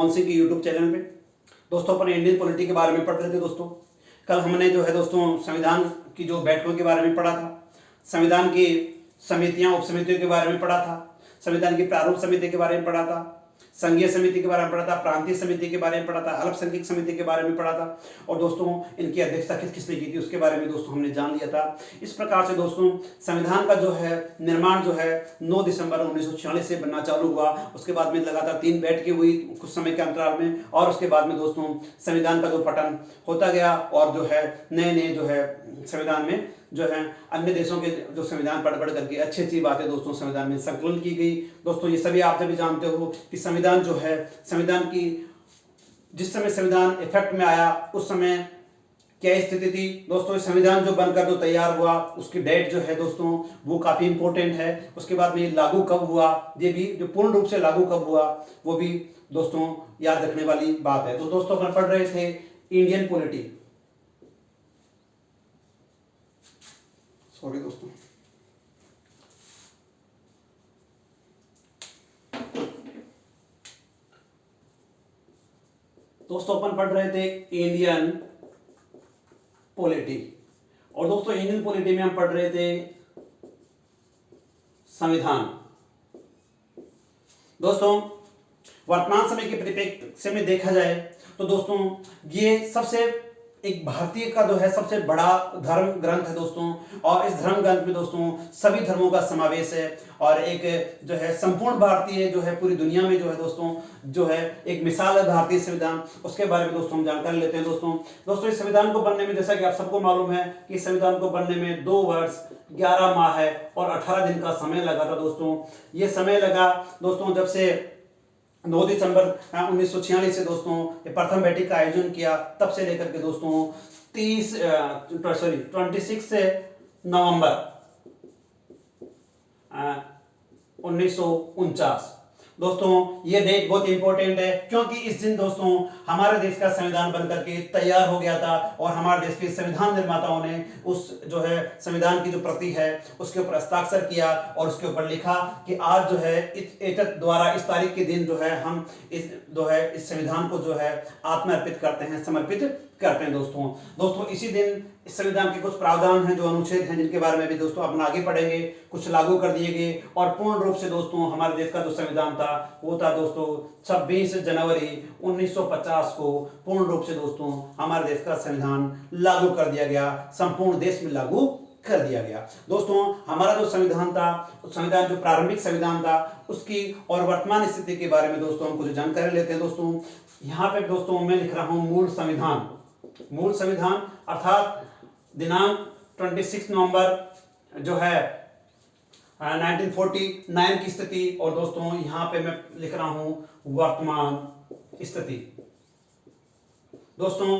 कौन सी की YouTube channel पे दोस्तों अपन इंडियन पॉलिटी के बारे में पढ़ रहे थे। दोस्तों कल हमने जो है दोस्तों संविधान की जो बैठकों के बारे में पढ़ा था, संविधान की समितियां उप समितियों के बारे में पढ़ा था, संविधान की प्रारूप समिति के बारे में पढ़ा था, संघीय समिति के बारे में पढ़ा था, प्रांतीय समिति के बारे में पढ़ा था, अल्पसंख्यक समिति के बारे में पढ़ा था और दोस्तों इनकी अध्यक्षता किस किसने की थी उसके बारे में दोस्तों हमने जान लिया था। इस प्रकार से दोस्तों संविधान का जो है निर्माण जो है 9 दिसंबर 1946 से बनना चालू हुआ। उसके बाद में लगातार 3 बैठकें हुई कुछ समय के अंतराल में और उसके बाद में दोस्तों संविधान का जो पठन होता गया और जो है नए नए जो है संविधान में जो है अन्य देशों के जो संविधान पढ़ पढ़ करके अच्छी अच्छी बातें दोस्तों संविधान में संकलन की गई। दोस्तों ये सभी आप सभी जानते हो कि संविधान जो है संविधान की जिस समय संविधान इफेक्ट में आया उस समय क्या स्थिति थी। दोस्तों संविधान जो बनकर जो तैयार हुआ उसकी डेट जो है दोस्तों वो काफ़ी इंपॉर्टेंट है। उसके बाद में लागू कब हुआ, ये भी जो पूर्ण रूप से लागू कब हुआ वो भी दोस्तों याद रखने वाली बात है। तो दोस्तों अपन पढ़ रहे थे इंडियन पॉलिटी, सॉरी दोस्तों अपन पढ़ रहे थे इंडियन पॉलिटी और दोस्तों इंडियन पॉलिटी में हम पढ़ रहे थे संविधान। दोस्तों वर्तमान समय के परिप्रेक्ष्य में देखा जाए तो दोस्तों ये सबसे एक भारतीय का जो है सबसे बड़ा धर्म ग्रंथ है दोस्तों और इस धर्म ग्रंथ में दोस्तों सभी धर्मों का समावेश है और एक जो है संपूर्ण भारतीय जो है पूरी दुनिया में जो है दोस्तों जो है एक मिसाल है भारतीय संविधान। उसके बारे में दोस्तों हम जानकारी लेते हैं। दोस्तों इस संविधान को बनने में जैसा कि आप सबको मालूम है कि इस संविधान को बनने में 2 वर्ष 11 माह है और 18 दिन का समय लगा था। दोस्तों ये समय लगा दोस्तों जब से 9 दिसंबर 1946 से दोस्तों ये प्रथम बैठक का आयोजन किया तब से लेकर के दोस्तों 26 से नवंबर 1949 दोस्तों ये डेट बहुत इंपॉर्टेंट है क्योंकि इस दिन दोस्तों हमारे देश का संविधान बनकर के तैयार हो गया था और हमारे देश के संविधान निर्माताओं ने उस जो है संविधान की जो प्रति है उसके ऊपर हस्ताक्षर किया और उसके ऊपर लिखा कि आज जो है एतत् द्वारा इस तारीख के दिन जो है हम इस संविधान को जो है आत्मर्पित करते हैं, समर्पित करते हैं। दोस्तों इसी दिन इस संविधान के कुछ प्रावधान हैं जो अनुच्छेद हैं जिनके बारे में भी दोस्तों अपन आगे पढ़ेंगे, कुछ लागू कर दिए गए और पूर्ण रूप से दोस्तों हमारे देश का जो संविधान था वो था दोस्तों 26 जनवरी 1950 को पूर्ण रूप से दोस्तों हमारे देश का संविधान लागू कर दिया गया, संपूर्ण देश में लागू कर दिया गया। दोस्तों हमारा जो संविधान था संविधान जो प्रारंभिक संविधान था उसकी और वर्तमान स्थिति के बारे में दोस्तों हम कुछ जानकारी लेते हैं। दोस्तों यहाँ पे दोस्तों मैं लिख रहा हूँ मूल संविधान अर्थात दिनांक 26 नवंबर जो है 1949 की स्थिति और दोस्तों यहाँ पे मैं लिख रहा हूँ वर्तमान स्थिति। दोस्तों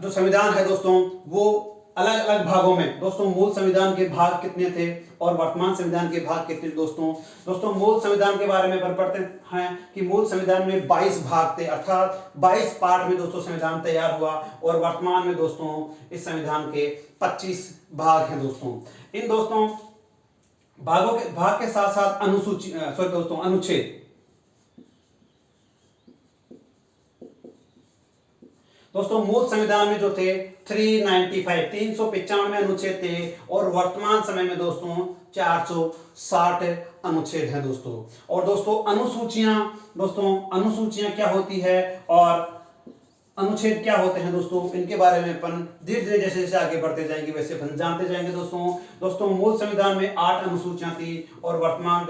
जो संविधान है दोस्तों वो अलग अलग भागों में दोस्तों मूल संविधान के भाग कितने थे और वर्तमान संविधान के भाग कितने दोस्तों मूल संविधान के बारे में पढ़ते हैं कि मूल संविधान में 22 भाग थे अर्थात 22 पार्ट में दोस्तों संविधान तैयार हुआ और वर्तमान में दोस्तों इस संविधान के 25 भाग हैं। इन भाग के साथ साथ अनुच्छेद दोस्तों मूल संविधान में जो थे 395 अनुच्छेद थे और वर्तमान समय में दोस्तों 460 अनुच्छेद हैं दोस्तों। और दोस्तों अनुसूचियां क्या होती है और अनुच्छेद क्या होते हैं दोस्तों इनके बारे में अपन धीरे धीरे जैसे जैसे आगे बढ़ते जाएंगे वैसे अपन जानते जाएंगे। दोस्तों मूल संविधान में 8 अनुसूचियां थी और वर्तमान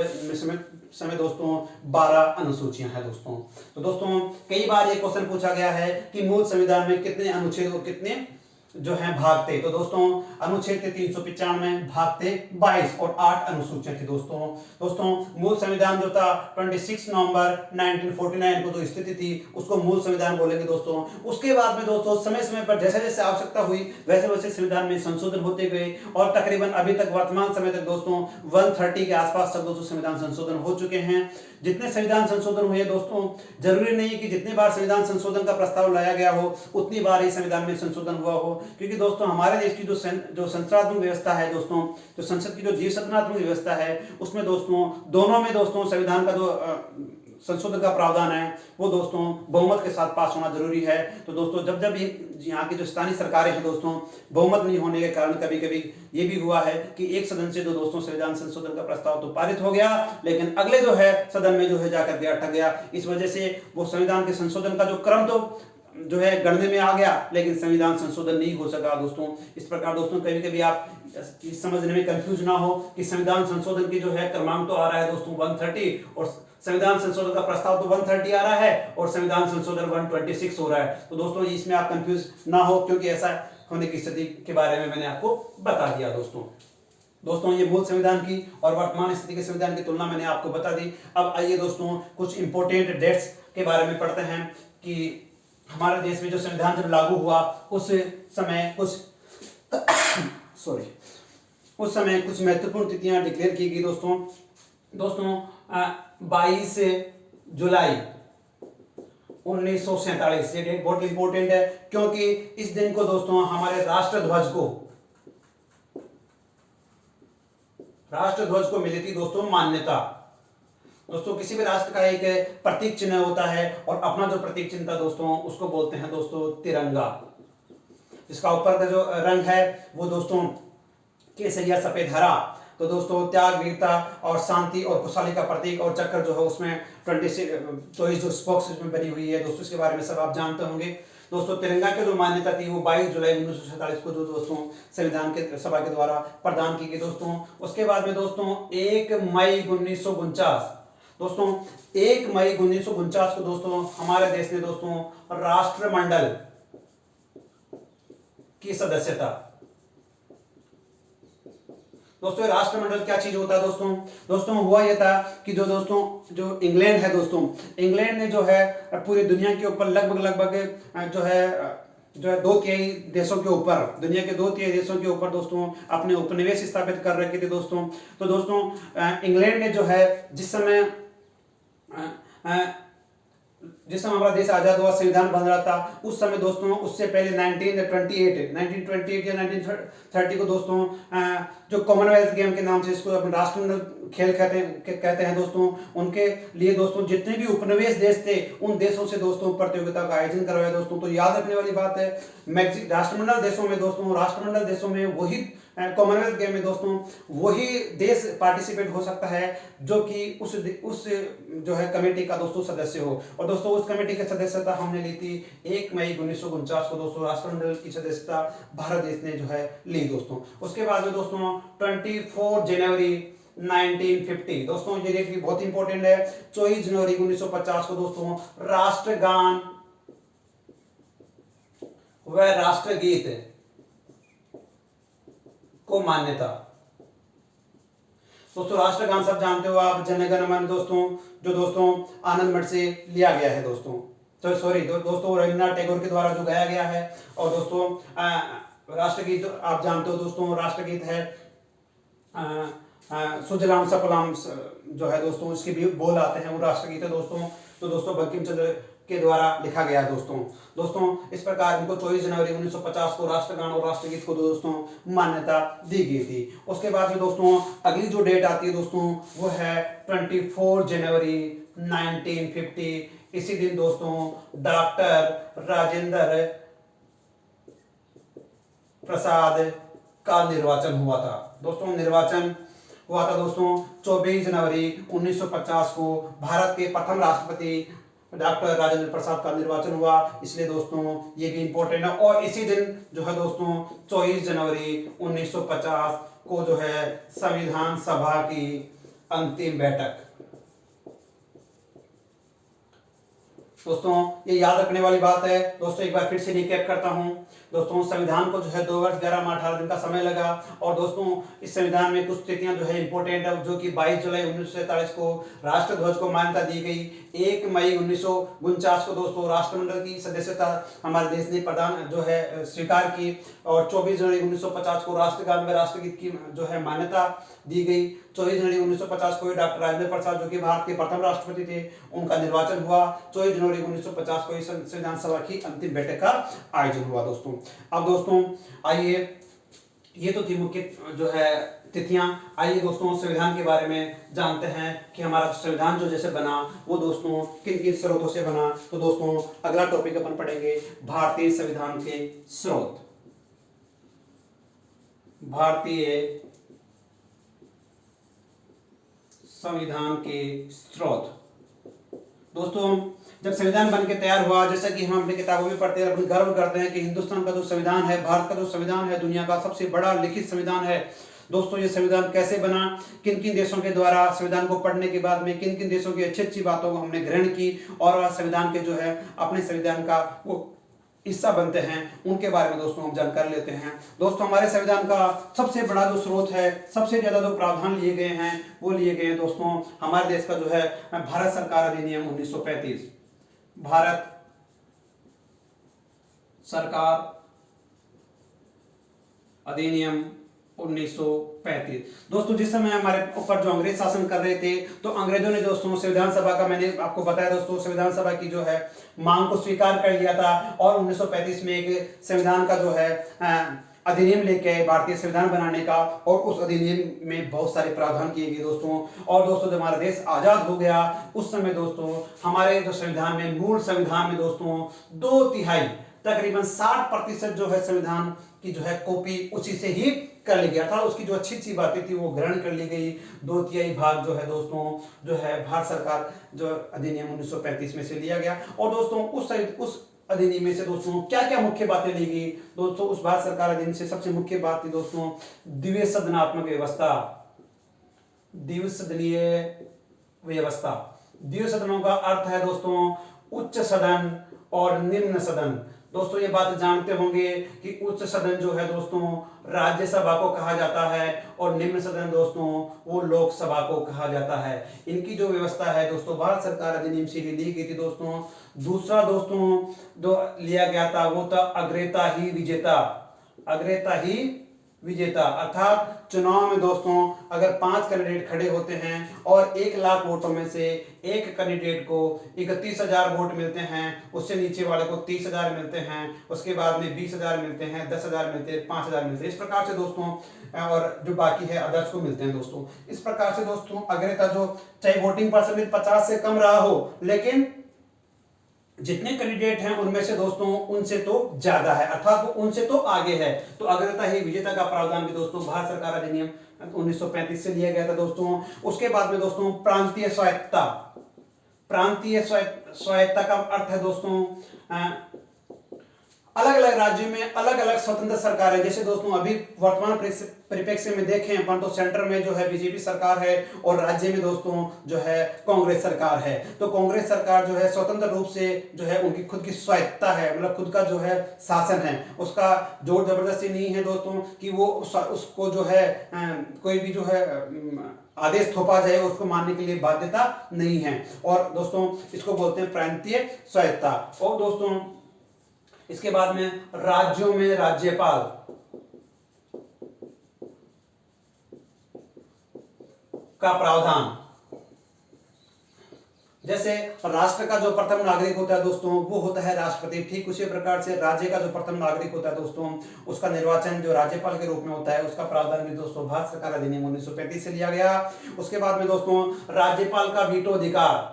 समय दोस्तों 12 अनुसूचियां हैं दोस्तों। तो दोस्तों कई बार ये क्वेश्चन पूछा गया है कि मूल संविधान में कितने अनुच्छेद और कितने जो है भाग थे। तो दोस्तों अनुच्छेद थे 395, भाग थे 22 और 8 अनुसूचियां थी दोस्तों मूल संविधान जो था 26 नवंबर 1949 को जो स्थिति थी उसको मूल संविधान बोलेंगे दोस्तों। उसके बाद में दोस्तों समय समय पर जैसे जैसे आवश्यकता हुई वैसे वैसे संविधान में संशोधन होते गए और तकरीबन अभी तक वर्तमान समय तक दोस्तों 130 के आसपास तक दोस्तों संविधान संशोधन हो चुके हैं। जितने संविधान संशोधन हुए दोस्तों जरूरी नहीं कि जितनी बार संविधान संशोधन का प्रस्ताव लाया गया हो उतनी बार ही संविधान में संशोधन हुआ हो, क्योंकि दोस्तों हमारे देश की जो संसदीय व्यवस्था है दोस्तों, जो संसद की जो जीव सदनात्मक व्यवस्था है उसमें दोस्तों दोनों में दोस्तों संविधान का जो संशोधन का प्रावधान है वो दोस्तों बहुमत के साथ पास होना जरूरी है। तो दोस्तों जब जब यहाँ की जो स्थानीय सरकारें हैं दोस्तों बहुमत नहीं होने के कारण कभी कभी ये भी हुआ है कि एक सदन से जो दोस्तों संविधान संशोधन का प्रस्ताव तो पारित हो गया, लेकिन अगले जो है सदन में जो है जाकर के अटक गया। इस वजह से वो संविधान के संशोधन का जो क्रम तो जो है गणने में आ गया, लेकिन संविधान संशोधन नहीं हो सका दोस्तों। इस प्रकार दोस्तों कभी कभी आप इस समझने में कंफ्यूज ना हो कि संविधान संशोधन की जो है क्रमांक तो आ रहा है दोस्तों 130 और संविधान संशोधन का प्रस्ताव तो 130 आ रहा है और संविधान संशोधन 126 हो रहा है। तो दोस्तों इसमें आप कंफ्यूज ना हो, क्योंकि ऐसा होने की स्थिति के बारे में मैंने आपको बता दिया दोस्तों ये मूल संविधान की और वर्तमान स्थिति के संविधान की तुलना मैंने आपको बता दी। अब आइए दोस्तों कुछ इंपॉर्टेंट डेट्स के बारे में पढ़ते हैं कि हमारे देश में जो संविधान जब लागू हुआ उस समय कुछ महत्वपूर्ण तिथियां डिक्लेयर की गई दोस्तों 22 जुलाई 1947 ये डेट बहुत इंपॉर्टेंट है, क्योंकि इस दिन को दोस्तों हमारे राष्ट्रध्वज को मिली थी दोस्तों मान्यता। दोस्तों किसी भी राष्ट्र का एक प्रतीक चिन्ह होता है और अपना जो प्रतीक चिन्ह था दोस्तों उसको बोलते हैं दोस्तों तिरंगा। इसका ऊपर का जो रंग है वो दोस्तों केसरिया सफेद हरा। तो दोस्तों त्याग वीरता और शांति और खुशहाली का प्रतीक और चक्र जो है उसमें 24 जो स्पोक्स में बनी हुई है दोस्तों, इसके बारे में सब आप जानते होंगे। दोस्तों तिरंगा की जो मान्यता थी वो 22 जुलाई 1947 को जो दोस्तों संविधान के सभा के द्वारा प्रदान की गई दोस्तों। उसके बाद में दोस्तों 1 मई 1949 दोस्तों 1 मई 1949 को दोस्तों हमारे देश ने दोस्तों राष्ट्रमंडल की सदस्यता। दोस्तों राष्ट्रमंडल क्या चीज होता है दोस्तों हुआ यह था कि जो इंग्लैंड है दोस्तों, इंग्लैंड ने जो है पूरी दुनिया के ऊपर लगभग जो है 2/3 देशों के ऊपर, दुनिया के 2/3 देशों के ऊपर दोस्तों अपने उपनिवेश स्थापित कर रखे थे दोस्तों। तो दोस्तों इंग्लैंड ने जो है जिस समय हमारा देश आजाद हुआ, संविधान बन रहा था, उस समय दोस्तों उससे पहले 1928 या 1930 को दोस्तों जो कॉमनवेल्थ गेम के नाम से इसको अपने राष्ट्रमंडल खेल कहते हैं दोस्तों, उनके लिए दोस्तों जितने भी उपनिवेश देश थे उन देशों से दोस्तों प्रतियोगिता का आयोजन करवाया दोस्तों। तो याद रखने वाली बात है राष्ट्रमंडल देशों में वही कॉमनवेल्थ गेम में दोस्तों वही देश पार्टिसिपेट हो सकता है जो कि उस जो है कमेटी का दोस्तों सदस्य हो। और दोस्तों उस कमेटी की सदस्यता हमने ली थी 1 मई 1949 को दोस्तों राष्ट्रमंडल की सदस्यता भारत देश ने जो है ली दोस्तों। उसके बाद में दोस्तों 24 जनवरी 1950 दोस्तों ये डेट भी बहुत इंपॉर्टेंट है। 24 जनवरी 1950 को दोस्तों राष्ट्रगान व राष्ट्रगीत को मान्यता। दोस्तों राष्ट्रगान सब जानते हो आप, जन गण मन दोस्तों आनंद मठ से लिया गया है दोस्तों, तो सॉरी दोस्तों रविन्द्रनाथ टैगोर के द्वारा जो गाया गया है। और दोस्तों राष्ट्रगीत आप जानते हो दोस्तों, राष्ट्रगीत है सुजलाम सफलाम जो है दोस्तों इसके भी बोल आते हैं, वो राष्ट्रगीत है दोस्तों। तो दोस्तों बंकिम चंद्र के द्वारा लिखा गया दोस्तों इस प्रकार इनको 24 जनवरी 1950 को राष्ट्रगान और राष्ट्रगीत को दोस्तों मान्यता दी गई थी। उसके बाद में दोस्तों अगली जो डेट आती है दोस्तों वो है 24 जनवरी 1950। इसी दिन दोस्तों डॉक्टर राजेंद्र प्रसाद का निर्वाचन हुआ था दोस्तों 24 जनवरी 1950 को भारत के प्रथम राष्ट्रपति डॉक्टर राजेंद्र प्रसाद का निर्वाचन हुआ, इसलिए दोस्तों ये भी इंपॉर्टेंट है। और इसी दिन जो है दोस्तों 24 जनवरी 1950 को जो है संविधान सभा की अंतिम बैठक। दोस्तों ये याद रखने वाली बात है दोस्तों, एक बार फिर से रिकैप करता हूं दोस्तों। संविधान को जो है 2 वर्ष 11 माह 18 दिन का समय लगा और दोस्तों इस संविधान में कुछ तिथियां जो है इंपॉर्टेंट है, जो कि 22 जुलाई 1947 को राष्ट्रध्वज को मान्यता दी गई। 1 मई 1949 को दोस्तों राष्ट्रमंडल की सदस्यता हमारे देश ने प्रदान जो है स्वीकार की और 24 जनवरी 1950 को राष्ट्रगान व राष्ट्रगीत की जो है मान्यता दी गई। 24 जनवरी 1950 को डॉक्टर राजेंद्र प्रसाद जो कि भारत के प्रथम राष्ट्रपति थे उनका निर्वाचन हुआ। 24 जनवरी 1950 को संविधान सभा की अंतिम बैठक का आयोजन हुआ दोस्तों। अब दोस्तों आइए ये तो थी मुख्य जो है तिथियां। आइए दोस्तों संविधान के बारे में जानते हैं कि हमारा संविधान जो जैसे बना वो दोस्तों किन किन स्रोतों से बना। तो दोस्तों अगला टॉपिक अपन पढ़ेंगे भारतीय संविधान के स्रोत। भारतीय संविधान के स्रोत। दोस्तों जब संविधान बन के तैयार हुआ, जैसा कि हम अपनी किताबों में पढ़ते हैं, अपन गर्व करते हैं कि हिंदुस्तान का जो संविधान है, भारत का जो संविधान है, दुनिया का सबसे बड़ा लिखित संविधान है। दोस्तों ये संविधान कैसे बना, किन किन देशों के द्वारा, संविधान को पढ़ने के बाद में किन किन देशों की अच्छी अच्छी बातों को हमने ग्रहण की और संविधान के जो है अपने संविधान का वो हिस्सा बनते हैं, उनके बारे में दोस्तों हम जानकारी लेते हैं। दोस्तों हमारे संविधान का सबसे बड़ा जो स्रोत है, सबसे ज्यादा जो प्रावधान लिए गए हैं वो लिए गए हैं दोस्तों हमारे देश का जो है भारत सरकार अधिनियम 1935। भारत सरकार अधिनियम 1935। दोस्तों जिस समय हमारे ऊपर जो अंग्रेज शासन कर रहे थे, तो अंग्रेजों ने दोस्तों संविधान सभा का, मैंने आपको बताया दोस्तों, संविधान सभा की जो है मांग को स्वीकार कर लिया था और 1935 में एक संविधान का जो है अधिनियम लेके आए भारतीय संविधान बनाने का, और उस अधिनियम में बहुत सारे प्रावधान किए गए दोस्तों। और दोस्तों जब हमारा देश आजाद हो गया उस समय दोस्तों हमारे जो संविधान में, मूल संविधान में दोस्तों 2/3 तकरीबन 60% जो है संविधान की जो है कॉपी उसी से ही कर ली गई, अर्थात उसकी जो अच्छी अच्छी बातें थी वो ग्रहण कर ली गई। 2/3 भाग जो है दोस्तों जो है भारत सरकार जो अधिनियम 1935 में से लिया गया। और दोस्तों उस अधिनियम में से दोस्तों क्या क्या मुख्य बातें ली गई दोस्तों, उस भारत सरकार अधिनियम से सबसे मुख्य बात थी दोस्तों द्विसदनात्मक व्यवस्था। द्विसदनीय व्यवस्था, द्विसदनों का अर्थ है दोस्तों उच्च सदन और निम्न सदन। दोस्तों ये बात जानते होंगे कि उच्च सदन जो है दोस्तों राज्यसभा को कहा जाता है और निम्न सदन दोस्तों वो लोकसभा को कहा जाता है। इनकी जो व्यवस्था है दोस्तों भारत सरकार अधिनियम से ली गई थी दोस्तों। दूसरा दोस्तों जो लिया गया था वो था अग्रेता ही विजेता। अग्रेता ही विजेता अर्थात चुनाव में दोस्तों अगर 5 कैंडिडेट खड़े होते हैं और 1 लाख वोटों में से एक कैंडिडेट को 31,000 वोट मिलते हैं, उससे नीचे वाले को 30,000 मिलते हैं, उसके बाद में 20,000 मिलते हैं, 10,000 मिलते हैं, 5,000 मिलते हैं, इस प्रकार से दोस्तों, और जो बाकी है अदर्स को मिलते हैं दोस्तों। इस प्रकार से दोस्तों अग्रता जो चाहे वोटिंग परसेंटेज 50 से कम रहा हो, लेकिन जितने कैंडिडेट हैं उनमें से दोस्तों उनसे तो ज्यादा है, अर्थात वो उनसे तो आगे है। तो अग्रता ही विजेता का प्रावधान भी दोस्तों भारत सरकार अधिनियम 1935 से लिया गया था दोस्तों। उसके बाद में दोस्तों प्रांतीय स्वायत्तता। प्रांतीय स्वायत्तता का अर्थ है दोस्तों अलग अलग राज्यों में अलग अलग स्वतंत्र सरकार है। जैसे दोस्तों अभी वर्तमान परिप्रेक्ष्य में देखें अपन तो सेंटर में जो है बीजेपी सरकार है और राज्य में दोस्तों जो है कांग्रेस सरकार है। तो कांग्रेस सरकार जो है स्वतंत्र रूप से जो है उनकी खुद की स्वायत्तता है, मतलब खुद का जो है शासन है, उसका जोर जबरदस्ती नहीं है दोस्तों कि वो उसको जो है कोई भी जो है आदेश थोपा जाए उसको मानने के लिए बाध्यता नहीं है। और दोस्तों इसको बोलते हैं प्रांतीय स्वायत्तता। और दोस्तों इसके बाद में राज्यों में राज्यपाल का प्रावधान। जैसे राष्ट्र का जो प्रथम नागरिक होता है दोस्तों वो होता है राष्ट्रपति, ठीक उसी प्रकार से राज्य का जो प्रथम नागरिक होता है दोस्तों उसका निर्वाचन जो राज्यपाल के रूप में होता है, उसका प्रावधान भी दोस्तों भारत सरकार अधिनियम 1935 से लिया गया। उसके बाद में दोस्तों राज्यपाल का वीटो अधिकार।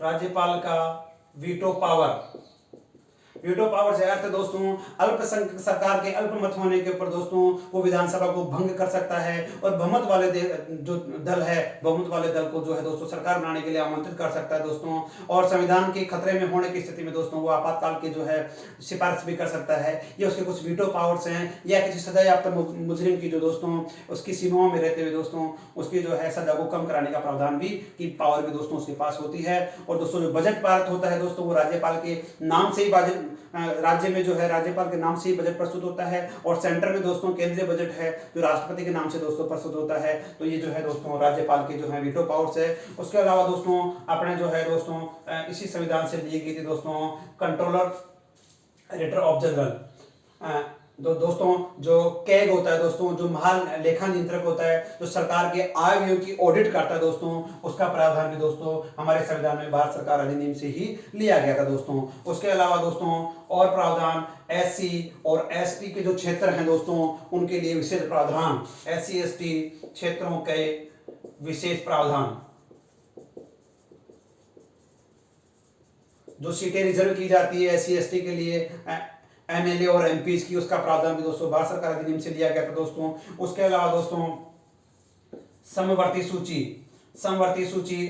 राज्यपाल का वीटो पावर। वीटो पावर से अर्थ दोस्तों अल्पसंख्यक सरकार के अल्पमत होने के ऊपर दोस्तों वो विधानसभा को भंग कर सकता है और बहुमत वाले जो दल है, बहुमत वाले दल को जो है दोस्तों सरकार बनाने के लिए आमंत्रित कर सकता है दोस्तों। और संविधान के खतरे में होने की स्थिति में दोस्तों वो आपातकाल के जो है सिफारिश भी कर सकता है। ये उसके कुछ वीटो पावर्स हैं। या किसी सजायाफ्ता मुजरिम की जो दोस्तों उसकी सीमाओं में रहते हुए दोस्तों उसकी जो है सजा को कम कराने का प्रावधान भी की पावर भी दोस्तों उसके पास होती है। और दोस्तों जो बजट पारित होता है दोस्तों वो राज्यपाल के नाम से ही राज्य में जो है राज्यपाल के नाम से ही बजट प्रस्तुत होता है। और सेंटर में दोस्तों केंद्रीय बजट है जो राष्ट्रपति के नाम से दोस्तों प्रस्तुत होता है। तो ये जो है दोस्तों राज्यपाल के जो है वीटो पावर्स है। उसके अलावा दोस्तों अपने जो है दोस्तों इसी संविधान से ली गई थी दोस्तों कंट्रोलर रेटर ऑफ जनरल। दोस्तों जो कैग होता है दोस्तों, जो महालेखा नियंत्रक होता है, जो सरकार के आय व्ययों की ऑडिट करता है दोस्तों, उसका प्रावधान भी दोस्तों हमारे संविधान में भारत सरकार अधिनियम से ही लिया गया था दोस्तों। उसके अलावा दोस्तों और प्रावधान एससी और एसटी के जो क्षेत्र हैं दोस्तों, उनके लिए विशेष प्रावधान, एससी एसटी क्षेत्रों के विशेष प्रावधान, जो सीटें रिजर्व की जाती है एससी एसटी के लिए, एमएलए और एमपी की, उसका प्रावधान भी दोस्तों भारत सरकार अधिनियम से लिया गया था दोस्तों। उसके अलावा दोस्तों समवर्ती सूची, समवर्ती सूची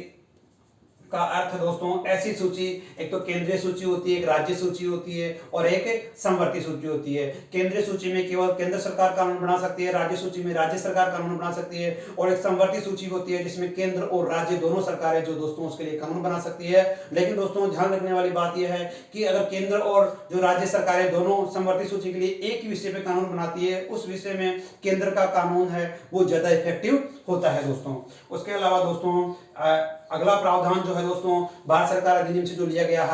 का अर्थ दोस्तों ऐसी सूची, एक तो केंद्रीय सूची होती है, एक राज्य सूची होती है और एक समवर्ती सूची होती है। केंद्रीय सूची में केवल केंद्र सरकार कानून बना सकती है, राज्य सूची में राज्य सरकार कानून बना सकती है, और एक समवर्ती सूची होती है जिसमें केंद्र और राज्य दोनों सरकारें जो दोस्तों उसके लिए कानून बना सकती है। लेकिन दोस्तों ध्यान रखने वाली बात यह है कि अगर केंद्र और जो राज्य सरकारें दोनों समवर्ती सूची के लिए एक ही विषय पे कानून बनाती है, उस विषय में केंद्र का कानून है वो ज्यादा इफेक्टिव होता है दोस्तों। उसके अलावा दोस्तों अगला प्रावधान जो है दोस्तों भारत सरकार अधिनियम से जो लिया गया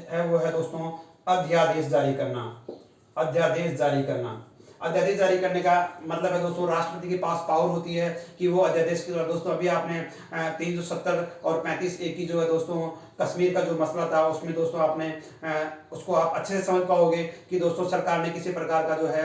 है वो है दोस्तों अध्यादेश जारी करना। अध्यादेश जारी करना, अध्यादेश जारी करने का मतलब है दोस्तों राष्ट्रपति के पास पावर होती है कि वो अध्यादेश के द्वारा, दोस्तों अभी आपने 370 और 35A की जो है दोस्तों कश्मीर का जो मसला था उसमें दोस्तों आपने उसको आप अच्छे से समझ पाओगे कि दोस्तों सरकार ने किसी प्रकार का जो है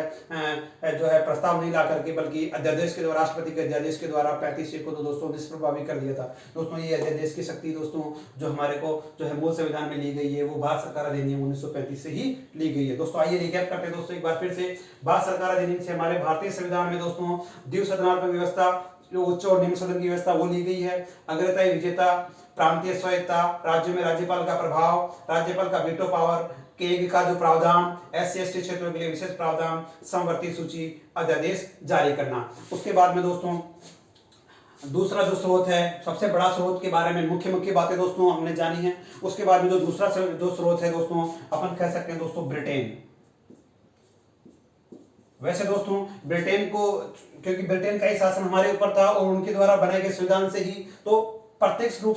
प्रस्ताव नहीं ला करके, बल्कि अध्यादेश के द्वारा, राष्ट्रपति के अध्यादेश के द्वारा 35A को तो दोस्तों निष्प्रभावी कर दिया था दोस्तों। ये अध्यादेश की शक्ति दोस्तों जो हमारे को जो है मूल संविधान में ली गई है वो भारत सरकार अधिनियम 1935 से ही ली गई है दोस्तों। आइए रिकैप करते हैं दोस्तों एक बार फिर से। भारत सरकार अधिनियम से हमारे भारतीय संविधान में दोस्तों द्विसदनात्मक व्यवस्था, जो उच्च और निम्न सदन की व्यवस्था वो ली गई है। अग्रता विजेता, प्रांतीय स्वायत्ता, राज्यों में राज्यपाल का प्रभाव, राज्यपाल का वीटो पावर, केग का जो प्रावधान, एससी एसटी क्षेत्रों के लिए विशेष प्रावधान, समवर्ती सूची, अध्यादेश जारी करना। उसके बाद में दोस्तों दूसरा जो स्रोत है, सबसे बड़ा स्रोत के बारे में मुख्य बातें दोस्तों हमने जानी है। उसके बाद में जो दूसरा जो स्रोत है दोस्तों अपन कह सकते हैं दोस्तों ब्रिटेन। वैसे दोस्तों ब्रिटेन को, क्योंकि ब्रिटेन का ही शासन हमारे ऊपर था और उनके द्वारा बनाए गए संविधान से ही, तो प्रत्यक्ष रूप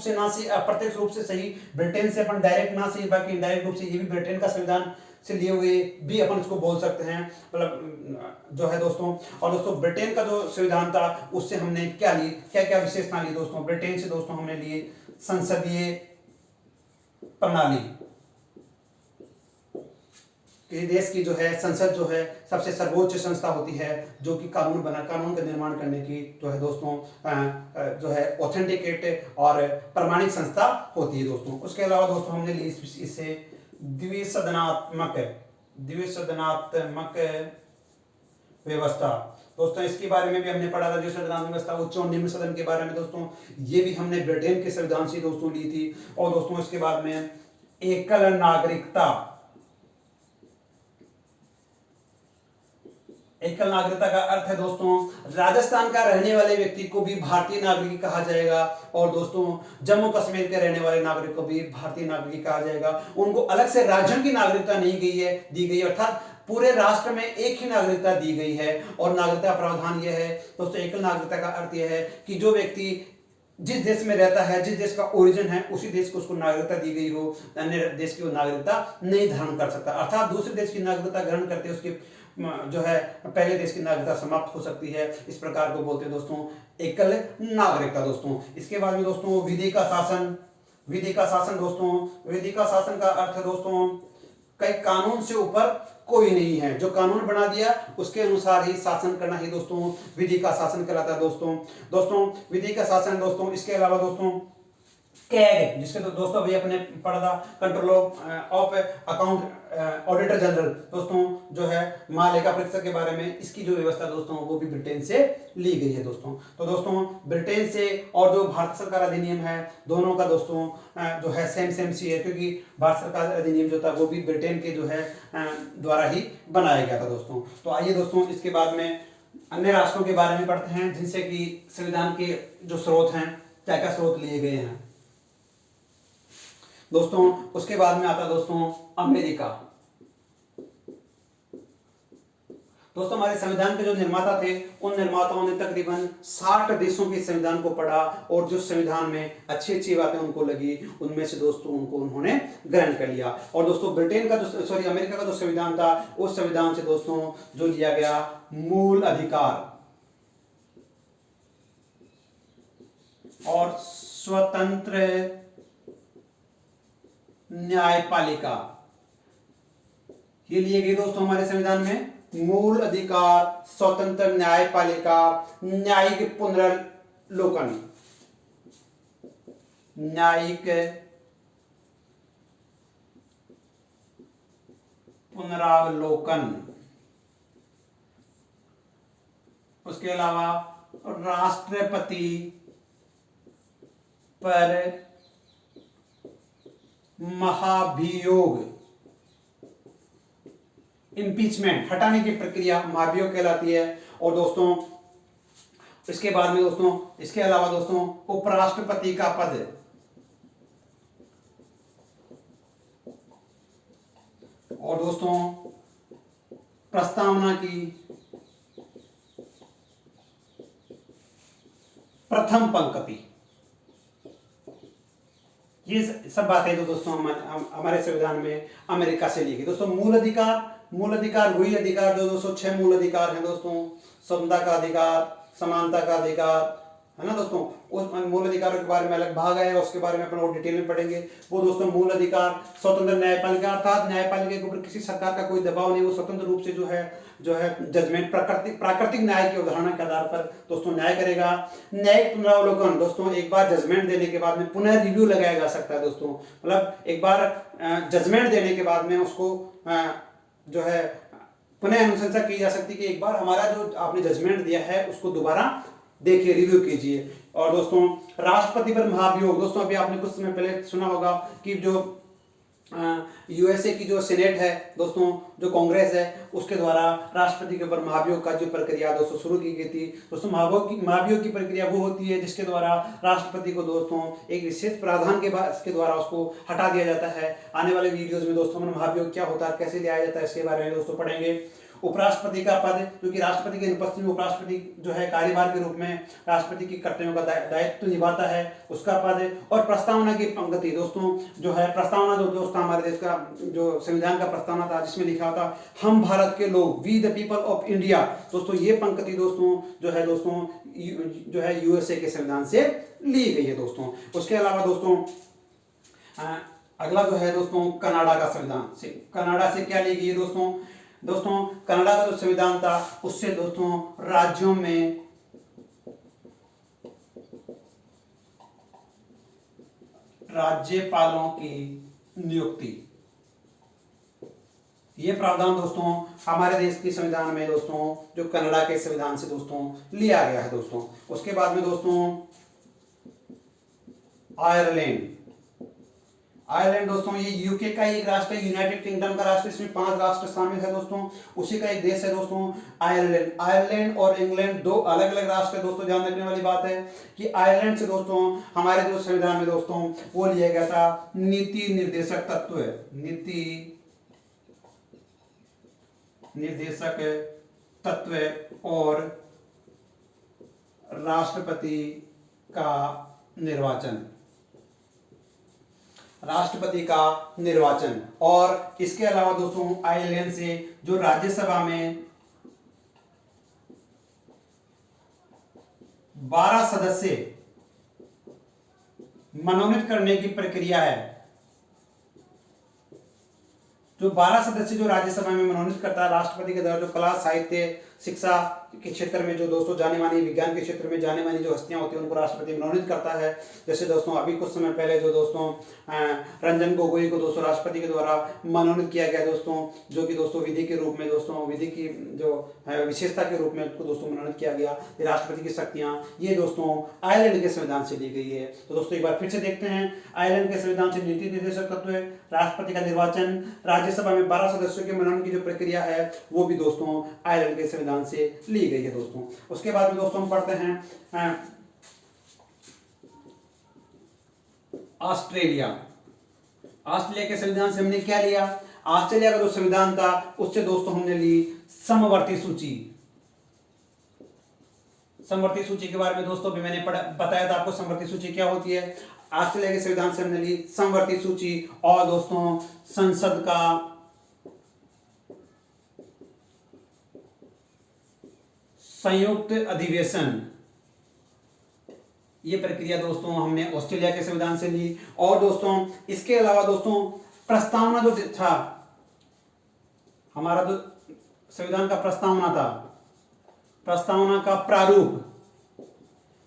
से सही ब्रिटेन से अपन डायरेक्ट ना सही, बाकी इनडायरेक्ट रूप से ये भी ब्रिटेन का संविधान से लिए हुए भी अपन इसको बोल सकते हैं, मतलब जो है दोस्तों। और दोस्तों ब्रिटेन का जो संविधान था उससे हमने क्या ली, क्या क्या विशेषता ली दोस्तों ब्रिटेन से दोस्तों हमने लिए संसदीय प्रणाली, कि देश की जो है संसद जो है सबसे सर्वोच्च संस्था होती है जो कि कानून का निर्माण करने की जो है दोस्तों जो है ऑथेंटिकेट और प्रमाणिक संस्था होती है दोस्तों। उसके अलावा दोस्तों हमने ली इससे द्विसदनात्मक व्यवस्था दोस्तों। इसके बारे में भी हमने पढ़ा था, द्विसदनात्मक व्यवस्था, उच्च और निम्न सदन के बारे में दोस्तों ये भी हमने ब्रिटेन के संविधान से दोस्तों ली थी। और दोस्तों इसके बाद में एकल नागरिकता, एकल नागरिकता का अर्थ है दोस्तों राजस्थान का रहने वाले व्यक्ति को भी भारतीय नागरिक कहा जाएगा, और दोस्तों जम्मू कश्मीर के रहने वाले नागरिक को भी भारतीय नागरिक कहा जाएगा। उनको अलग से राज्यों की नागरिकता नहीं दी गई, अर्थात पूरे राष्ट्र में एक ही नागरिकता दी गई है। और नागरिकता प्रावधान यह है दोस्तों, एकल नागरिकता का अर्थ यह है कि जो व्यक्ति जिस देश में रहता है, जिस देश का ओरिजिन है, उसी देश को उसको नागरिकता दी गई हो, अन्य देश की वो नागरिकता नहीं धारण कर सकता, अर्थात दूसरे देश की नागरिकता ग्रहण करते उसके जो है पहले देश की नागरिकता समाप्त हो सकती है। इस प्रकार को बोलते हैं दोस्तों एकल नागरिकता दोस्तों। इसके बाद में दोस्तों विधि का शासन, विधि का शासन दोस्तों, विधि का शासन का अर्थ है दोस्तों कई कानून से ऊपर कोई नहीं है, जो कानून बना दिया उसके अनुसार ही शासन करना ही दोस्तों विधि का शासन कहलाता है दोस्तों विधि का शासन दोस्तों। इसके अलावा दोस्तों कैग, जिसके तो दोस्तों अभी अपने पढ़ा था, control of account auditor general दोस्तों जो है महालेखा परीक्षक के बारे में, इसकी जो व्यवस्था दोस्तों वो भी ब्रिटेन से ली गई है दोस्तों। तो दोस्तों ब्रिटेन से और जो भारत सरकार अधिनियम है दोनों का दोस्तों जो है सेम सी है, क्योंकि भारत सरकार अधिनियम जो था वो भी ब्रिटेन के जो है द्वारा ही बनाया गया था दोस्तों। तो आइए दोस्तों इसके बाद में अन्य राष्ट्रों के बारे में पढ़ते हैं जिनसे कि संविधान के जो स्रोत हैं, क्या क्या स्रोत लिए गए हैं दोस्तों। उसके बाद में आता दोस्तों अमेरिका। दोस्तों हमारे संविधान के जो निर्माता थे उन निर्माताओं ने तकरीबन 60 देशों के संविधान को पढ़ा और जो संविधान में अच्छी अच्छी बातें उनको लगी उनमें से दोस्तों उनको उन्होंने ग्रहण कर लिया। और दोस्तों ब्रिटेन का जो अमेरिका का जो संविधान था उस संविधान से दोस्तों जो लिया गया मूल अधिकार और स्वतंत्र न्यायपालिका, ये लिए गए दोस्तों हमारे संविधान में। मूल अधिकार, स्वतंत्र न्यायपालिका, न्यायिक पुनरावलोकन, न्यायिक पुनरावलोकन, उसके अलावा राष्ट्रपति पर महाभियोग, इम्पीचमेंट, हटाने की प्रक्रिया महाभियोग कहलाती है। और दोस्तों इसके बाद में दोस्तों इसके अलावा दोस्तों उपराष्ट्रपति का पद, और दोस्तों प्रस्तावना की प्रथम पंक्ति, ये सब बातें तो दोस्तों हमारे संविधान में अमेरिका से ली गई। दोस्तों मूल अधिकार वही अधिकार जो दोस्तों 6 मूल अधिकार हैं दोस्तों। समता का अधिकार, समानता का अधिकार, है ना दोस्तों। उस मूल अधिकारों के बारे में अलग भाग है, उसके बारे में अपन और डिटेल में पढ़ेंगे। वो दोस्तों मूल अधिकार, स्वतंत्र न्यायपालिका, अर्थात न्यायपालिका के ऊपर किसी सरकार का कोई दबाव नहीं, वो स्वतंत्र रूप से जो है जजमेंट प्राकृतिक न्याय की अवधारणा के आधार पर दोस्तों न्याय करेगा। न्यायिक पुनरावलोकन, दोस्तों एक बार जजमेंट देने के बाद में पुनः रिव्यू लगाया जा सकता है दोस्तों। मतलब एक बार जजमेंट देने के बाद में उसको जो है पुनः अनुशंसा की जा सकती है कि एक बार हमारा जो आपने जजमेंट दिया है उसको दोबारा देखिए, रिव्यू कीजिए। और दोस्तों राष्ट्रपति पर महाभियोग, दोस्तों अभी आपने कुछ समय पहले सुना होगा कि जो यूएसए की जो सीनेट है दोस्तों, जो कांग्रेस है, उसके द्वारा राष्ट्रपति के ऊपर महाभियोग का जो प्रक्रिया दोस्तों शुरू की गई थी। दोस्तों महाभियोग की प्रक्रिया वो होती है जिसके द्वारा राष्ट्रपति को दोस्तों एक विशेष प्रावधान के द्वारा उसको हटा दिया जाता है। आने वाले वीडियोस में दोस्तों हम महाभियोग क्या होता है, कैसे लिया जाता है, इसके बारे में दोस्तों पढ़ेंगे। उपराष्ट्रपति का पद, क्योंकि राष्ट्रपति के अनुपस्थिति में उपराष्ट्रपति जो है कार्यभार के रूप में राष्ट्रपति की कर्तव्यों का दायित्व निभाता है, उसका पद। और प्रस्तावना की पंक्ति दोस्तों जो है, प्रस्तावना जो दोस्तों हमारे देश का जो संविधान का प्रस्तावना था जिसमें लिखा था हम भारत के लोग, we the people of India, दोस्तों ये पंक्ति दोस्तों जो है यूएसए के संविधान से ली गई है दोस्तों। उसके अलावा दोस्तों अगला जो है दोस्तों कनाडा का संविधान से, कनाडा से क्या ली गई है दोस्तों कनाडा का जो संविधान था उससे दोस्तों राज्यों में राज्यपालों की नियुक्ति, ये प्रावधान दोस्तों हमारे देश के संविधान में दोस्तों जो कनाडा के संविधान से दोस्तों लिया गया है दोस्तों। उसके बाद में दोस्तों आयरलैंड दोस्तों, ये यूके का एक राष्ट्र है, यूनाइटेड किंगडम का राष्ट्र, इसमें 5 राष्ट्र शामिल है दोस्तों। उसी का एक देश है दोस्तों आयरलैंड और इंग्लैंड 2 अलग अलग राष्ट्र है दोस्तों। ध्यान रखने वाली बात है कि आयरलैंड से दोस्तों हमारे जो संविधान में दोस्तों वो लिया गया था नीति निर्देशक तत्व और राष्ट्रपति का निर्वाचन। और इसके अलावा दोस्तों आयरलैंड से जो राज्यसभा में 12 सदस्य मनोनीत करने की प्रक्रिया है, जो 12 सदस्य जो राज्यसभा में मनोनीत करता है राष्ट्रपति के द्वारा, जो कला, साहित्य, शिक्षा के क्षेत्र में जो दोस्तों जाने मानी, विज्ञान के क्षेत्र में जाने मानी जो हस्तियां होती हैं उनको राष्ट्रपति मनोनीत करता है। जैसे दोस्तों अभी कुछ समय पहले जो दोस्तों रंजन गोगोई को दोस्तों राष्ट्रपति के द्वारा मनोनीत किया गया दोस्तों, जो कि दोस्तों विधि के रूप में दोस्तों विधि की जो विशेषता के रूप में उनको दोस्तों मनोनीत किया गया। राष्ट्रपति की शक्तियां ये दोस्तों आयरलैंड के संविधान से ली गई है। तो दोस्तों एक बार फिर से देखते हैं, आयरलैंड के संविधान से नीति निर्देशक तत्व है, राष्ट्रपति का निर्वाचन, राज्यसभा में 12 सदस्यों के मनोनयन की जो प्रक्रिया है वो भी दोस्तों आयरलैंड के संविधान से ली गई है दोस्तों। उसके बाद में दोस्तों हम पढ़ते हैं ऑस्ट्रेलिया के संविधान से हमने क्या लिया, ऑस्ट्रेलिया का जो संविधान था उससे दोस्तों हमने ली समवर्ती सूची। समवर्ती सूची के बारे में दोस्तों भी मैंने बताया था आपको समवर्ती सूची क्या होती है। ऑस्ट्रेलिया के संविधान से हमने ली समवर्ती सूची। और दोस्तों संसद का संयुक्त अधिवेशन, ये प्रक्रिया दोस्तों हमने ऑस्ट्रेलिया के संविधान से ली। और दोस्तों इसके अलावा दोस्तों प्रस्तावना जो था, हमारा जो संविधान का प्रस्तावना था, प्रस्तावना का प्रारूप,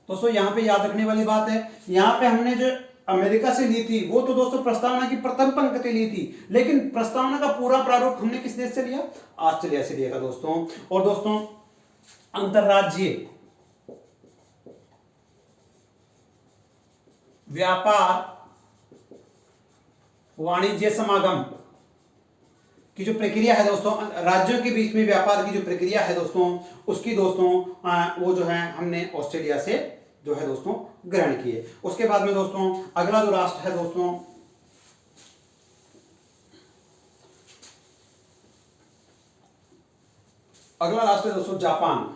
दोस्तों यहां पे याद रखने वाली बात है, यहां पे हमने जो अमेरिका से ली थी वो तो दोस्तों प्रस्तावना की प्रथम पंक्ति ली थी, लेकिन प्रस्तावना का पूरा प्रारूप हमने किस देश से लिया? ऑस्ट्रेलिया से लिया था दोस्तों। और दोस्तों अंतरराज्यीय व्यापार वाणिज्य समागम की जो प्रक्रिया है दोस्तों, राज्यों के बीच में व्यापार की जो प्रक्रिया है दोस्तों, उसकी दोस्तों वो जो है हमने ऑस्ट्रेलिया से जो है दोस्तों ग्रहण किए। उसके बाद में दोस्तों अगला जो राष्ट्र है दोस्तों, अगला राष्ट्र है दोस्तों जापान।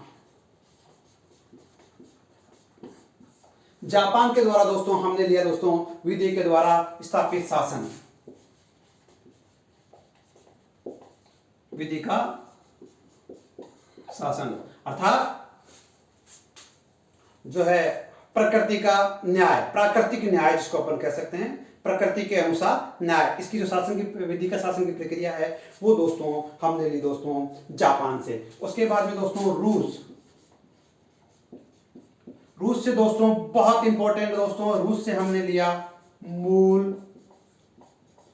जापान के द्वारा दोस्तों हमने लिया दोस्तों विधि के द्वारा स्थापित शासन, विधि का शासन, अर्थात जो है प्रकृति का न्याय, प्राकृतिक न्याय जिसको अपन कह सकते हैं, प्रकृति के अनुसार न्याय, इसकी जो शासन की विधि का शासन की प्रक्रिया है वो दोस्तों हमने ली दोस्तों जापान से। उसके बाद में दोस्तों रूस से दोस्तों बहुत इंपॉर्टेंट दोस्तों, रूस से हमने लिया मूल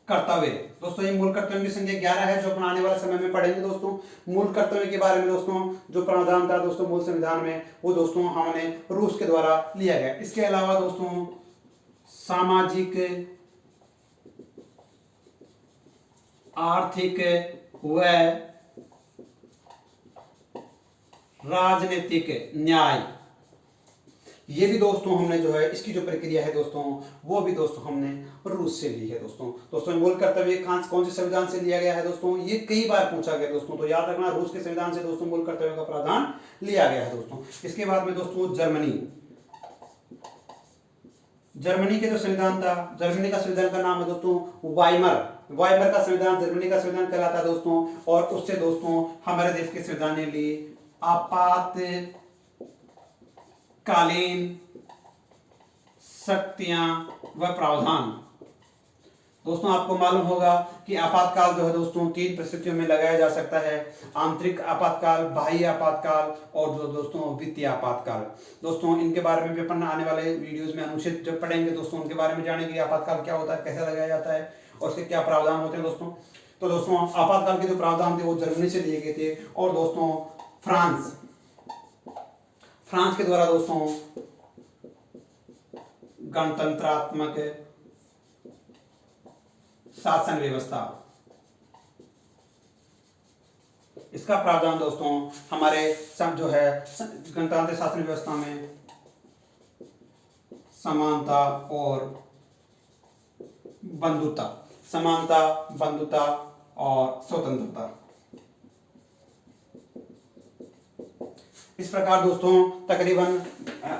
कर्तव्य। दोस्तों ये मूल कर्तव्य की संख्या 11 है जो अपन आने वाले समय में पढ़ेंगे दोस्तों। मूल कर्तव्य के बारे में दोस्तों जो प्रावधान था दोस्तों मूल संविधान में, वो दोस्तों हमने रूस के द्वारा लिया गया। इसके अलावा दोस्तों सामाजिक, आर्थिक व राजनीतिक न्याय, ये भी दोस्तों हमने जो है इसकी जो प्रक्रिया है दोस्तों वो भी दोस्तों हमने रूस से ली है दोस्तों मूल कर्तव्य कौन से संविधान से लिया गया है दोस्तों, ये कई बार पूछा गया दोस्तों, तो याद रखना रूस के संविधान से दोस्तों मूल कर्तव्य का प्रावधान लिया गया है दोस्तों। इसके बाद में दोस्तों जर्मनी के जो संविधान था, जर्मनी का संविधान का नाम है दोस्तों वाइमर का संविधान जर्मनी का संविधान कहलाता है दोस्तों। और उससे दोस्तों हमारे देश के संविधान ने ली आपातकालीन शक्तियां व प्रावधान। दोस्तों आपको मालूम होगा कि आपातकाल जो है दोस्तों 3 परिस्थितियों में लगाया जा सकता है, आंतरिक आपातकाल, बाह्य आपातकाल और जो दोस्तों वित्तीय आपातकाल। दोस्तों इनके बारे में भी अपन आने वाले वीडियोस में अनुच्छेद जब पढ़ेंगे दोस्तों उनके बारे में जानेंगे, आपातकाल क्या होता है, कैसे लगाया जाता है और उसके क्या प्रावधान होते हैं दोस्तों। तो दोस्तों आपातकाल के जो प्रावधान थे वो जर्मनी से लिए गए थे। और दोस्तों फ्रांस के द्वारा दोस्तों गणतंत्रात्मक शासन व्यवस्था, इसका प्रावधान दोस्तों हमारे सब जो है गणतांत्रिक शासन व्यवस्था में समानता और बंधुता और स्वतंत्रता। इस प्रकार दोस्तों तकरीबन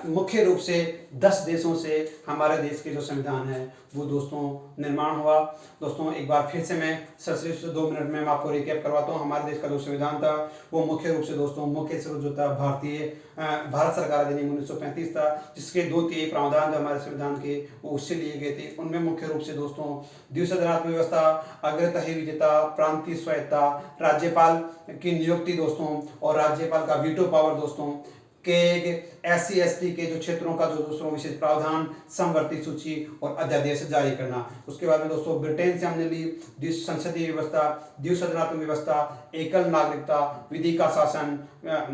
मुख्य रूप से 10 देशों से हमारे देश के जो संविधान है वो दोस्तों निर्माण हुआ। दोस्तों एक बार फिर से मैं सिर्फ 2 मिनट में आपको रिकैप करवाता हूँ। हमारे देश का जो संविधान था वो मुख्य रूप से दोस्तों मुख्य स्वरूप जो था भारत सरकार अधिनियम 1935 था, जिसके 2 प्रावधान जो हमारे संविधान के वो उससे लिए गए थे। उनमें मुख्य रूप से दोस्तों द्विसदनात्मक व्यवस्था, अग्रतः विजेता, प्रांतीय स्वायत्ता, राज्यपाल की नियुक्ति दोस्तों और राज्यपाल का वीटो पावर दोस्तों के SC/ST के जो क्षेत्रों का जो दोस्तों विशेष प्रावधान, समवर्ती सूची और अध्यादेश जारी करना। उसके बाद में दोस्तों ब्रिटेन से हमने ली संसदीय व्यवस्था, द्विसदनात्मक व्यवस्था, एकल नागरिकता, विधि का शासन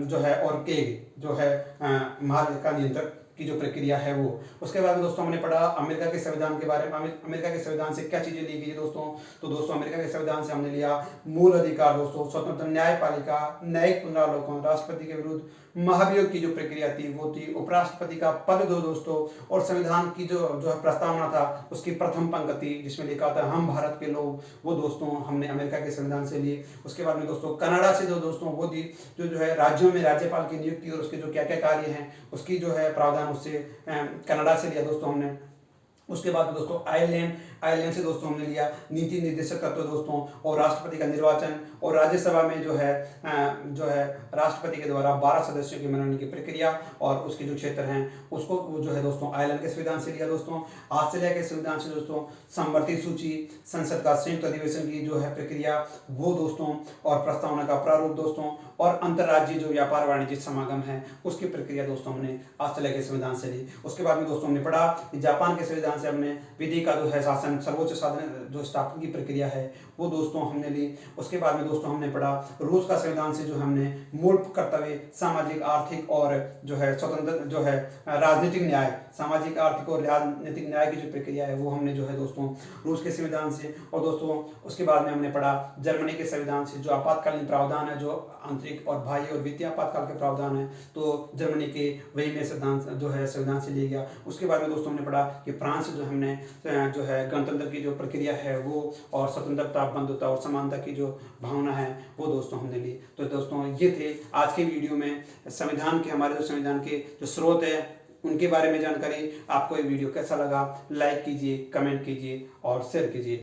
जो है और केग जो है मार्ग का नियंत्रण की जो प्रक्रिया है वो। उसके बाद में दोस्तों हमने पढ़ा अमेरिका के संविधान के बारे में। अमेरिका के संविधान से क्या चीज़ें ली गई है दोस्तों, तो दोस्तों अमेरिका के संविधान से हमने लिया मूल अधिकार दोस्तों, स्वतंत्र न्यायपालिका, न्यायिक पुनरावलोकन, राष्ट्रपति के विरुद्ध महाभियोग की जो प्रक्रिया थी वो थी, उपराष्ट्रपति का पद दो दोस्तों, और संविधान की जो है प्रस्तावना था उसकी प्रथम पंक्ति जिसमें लिखा था हम भारत के लोग, वो दोस्तों हमने अमेरिका के संविधान से लिए। उसके बाद में दोस्तों कनाडा से जो दोस्तों वो दी जो है राज्यों में राज्यपाल की नियुक्ति और उसके जो क्या क्या कार्य हैं उसकी जो है प्रावधान उससे कनाडा से लिया दोस्तों हमने। उसके बाद में दोस्तों आयरलैंड से दोस्तों हमने लिया नीति निर्देशक तत्व दोस्तों, और राष्ट्रपति का निर्वाचन, और राज्यसभा में जो है राष्ट्रपति के द्वारा 12 सदस्यों की मनोनयन की प्रक्रिया और उसके जो क्षेत्र हैं उसको वो जो है दोस्तों आयरलैंड के संविधान से लिया दोस्तों। ऑस्ट्रेलिया के संविधान से दोस्तों समवर्ती सूची, संसद का संयुक्त अधिवेशन की जो है प्रक्रिया वो दोस्तों, और प्रस्तावना का प्रारूप दोस्तों, और अंतर्राज्यीय जो व्यापार वाणिज्य समागम है उसकी प्रक्रिया दोस्तों हमने ऑस्ट्रेलिया के संविधान से ली। उसके बाद में दोस्तों हमने पढ़ा जापान के संविधान से हमने विधि का जो है शासन, सर्वोच्च शासन जो स्थापन की प्रक्रिया है वो दोस्तों हमने ली। उसके बाद में दोस्तों हमने पढ़ा रूस का संविधान से जो हमने मूल कर्तव्य, सामाजिक आर्थिक और जो है स्वतंत्र जो है राजनीतिक न्याय, सामाजिक आर्थिक और राजनीतिक न्याय की जो प्रक्रिया है वो हमने जो है दोस्तों रूस के संविधान से। और दोस्तों उसके बाद में हमने पढ़ा जर्मनी के संविधान से जो आपातकालीन प्रावधान है, जो आंतरिक और बाह्य और वित्तीय आपातकाल के प्रावधान है, तो जर्मनी के वही में संविधान जो है संविधान से लिया गया। उसके बाद में दोस्तों हमने पढ़ा कि फ्रांस जो हमने जो है गणतंत्र की जो प्रक्रिया है वो, और स्वतंत्रता, बंधुता और समानता की जो भावना है वो दोस्तों हमने ली। तो दोस्तों ये थे आज के वीडियो में संविधान के, हमारे जो संविधान के जो स्रोत है उनके बारे में जानकारी। आपको ये वीडियो कैसा लगा, लाइक कीजिए, कमेंट कीजिए और शेयर कीजिए।